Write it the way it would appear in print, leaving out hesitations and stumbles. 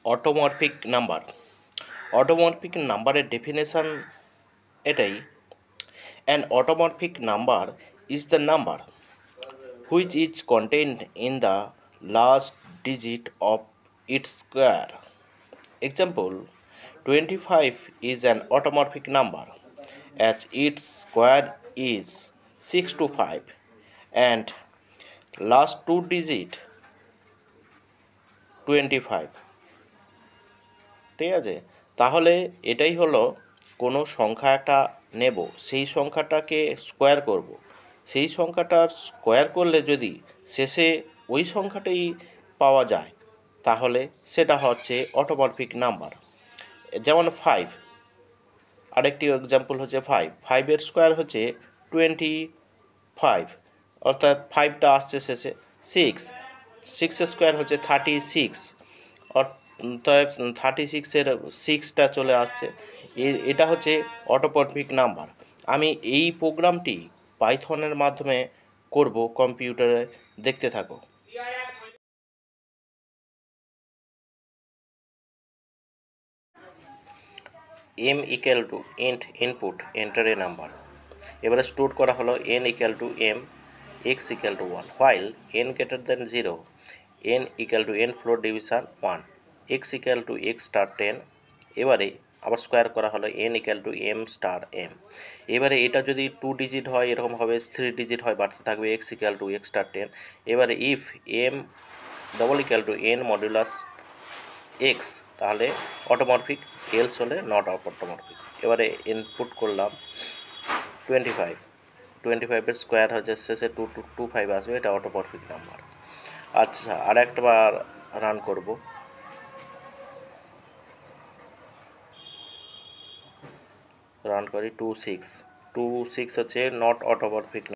অটোমরফিক number. অটোমরফিক নাম্বারের definition এটাই, an automorphic number is the number which is contained in the last digit of its square. Example, 25 is an automorphic number as its square is 625 and last two digit 25. ঠিক আছে, তাহলে এটাই হলো কোনো সংখ্যা একটা নেব, সেই সংখ্যাটাকে স্কোয়ার করব, সেই সংখ্যাটার স্কোয়ার করলে যদি শেষে ওই সংখ্যাটাই পাওয়া যায় তাহলে সেটা হচ্ছে অটোমরফিক নাম্বার। যেমন 5, আরেকটি এক্সাম্পল হচ্ছে 5 স্কোয়ার হচ্ছে 25, অর্থাৎ 5টা আসছে শেষে। 6 স্কোয়ার হচ্ছে 36, অর্থাৎ 36-এর 6টা চলে আসছে। এটা হচ্ছে অটোমরফিক নাম্বার। আমি এই প্রোগ্রামটি পাইথনের মাধ্যমে করব, কম্পিউটারে দেখতে থাকো। m equal to int input enter a number. এবারে স্টোর করা হলো n equal to m, x equal to 1, while n greater than 0, n equal to n floor division 1, x equal to x star 10। এবারে আবার square করা হলো n equal to m star m। এবারে এটা যদি 2 ডিজিট হয় এরকম হবে, 3 ডিজিট হয় বাড়তে থাকবে x equal to x star 10। এবারে if m double equal to n modulus x, তাহলে অটোমরফিক, এলস হলে নট অটোমরফিক। এবারে ইনপুট করলাম 25-এর স্কোয়ার হচ্ছে শেষে 225 আসবে, এটা অটোমরফিক নাম্বার। আচ্ছা, আর একবার রান করব। রান করি 26 হচ্ছে নট অটোমরফিক।